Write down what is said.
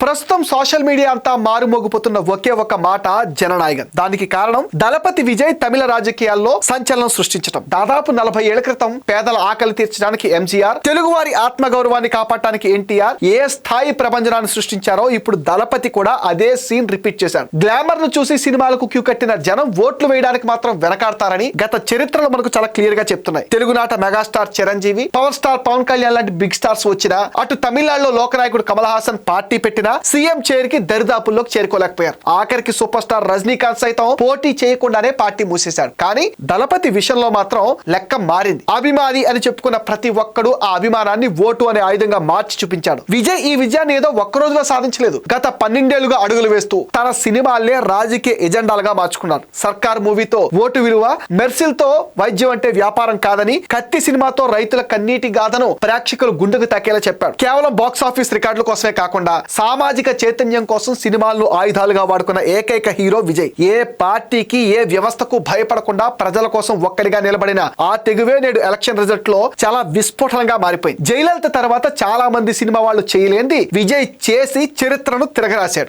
ప్రస్తుతం social media అంతా మారుమోగిపోతున్న ఒకే ఒక మాట జననాయకన్. దానికి కారణం దళపతి విజయ్ తమిళ రాజకీయాల్లో సంచలనం సృష్టించడం. దాదాపు 40 ఏళ్ల క్రితం పేదల ఆకలి తీర్చడానికి ఎంజీఆర్, తెలుగువారి ఆత్మగౌరవాన్ని కాపాడటానికి ఎన్టీఆర్ ఏ స్థాయి ప్రభంజనాన్ని సృష్టించారో ఇప్పుడు దళపతి కూడా అదే సీన్ రిపీట్ చేశాడు. గ్లామర్ ను చూసి సినిమాలకు క్యూ కట్టిన జనం ఓట్లు వేయడానికి మాత్రం వెనకాడతారని గత చరిత్రలు మనకు చాలా క్లియర్ గా చెప్తున్నాయి. తెలుగునాట megastar Chiranjeevi, power star Pawan Kalyan లాంటి బిగ్ స్టార్స్ వచ్చినా, అటు తమిళనాడులో లోకనాయకుడు కమల్ హాసన్ పార్టీ పెట్టిన సీఎం చైర్ కి దరిదాపుల్లోకి చేరుకోలేకపోయారు. ఆఖరికి సూపర్ స్టార్ రజనీకాంత్ సైతం పోటీ చేయకుండానే పార్టీ మూసేశాడు. కానీ దళపతి విషయంలో మాత్రం లెక్క మారింది. అభిమాని అని చెప్పుకున్న ప్రతి ఒక్కడు ఆ అభిమానాన్ని ఓటు అనే ఆయుధంగా మార్చి చూపించాడు. విజయ్ ఈ విజయాన్ని ఏదో ఒక్క రోజులో సాధించలేదు. గత 12 ఏళ్లుగా అడుగులు వేస్తూ తన సినిమాలనే రాజకీయ ఎజెండాలుగా మార్చుకున్నాడు. సర్కార్ మూవీతో ఓటు విలువ, మెర్సిల్ తో వైద్యం అంటే వ్యాపారం కాదని, కత్తి సినిమాతో రైతుల కన్నీటి గాథను ప్రేక్షకులు గుండెకు తాకేలా చెప్పాడు. కేవలం బాక్స్ ఆఫీస్ రికార్డుల కోసమే కాకుండా సామాజిక చైతన్యం కోసం సినిమాలను ఆయుధాలుగా వాడుకున్న ఏకైక హీరో విజయ్. ఏ పార్టీకి, ఏ వ్యవస్థకు భయపడకుండా ప్రజల కోసం ఒక్కడిగా నిలబడిన ఆ తెగువే నేడు ఎలక్షన్ రిజల్ట్ లో చాలా విస్ఫోటనంగా మారిపోయింది. జయలలిత తర్వాత చాలా మంది సినిమా వాళ్ళు చేయలేంది విజయ్ చేసి చరిత్రను తిరగరాశాడు.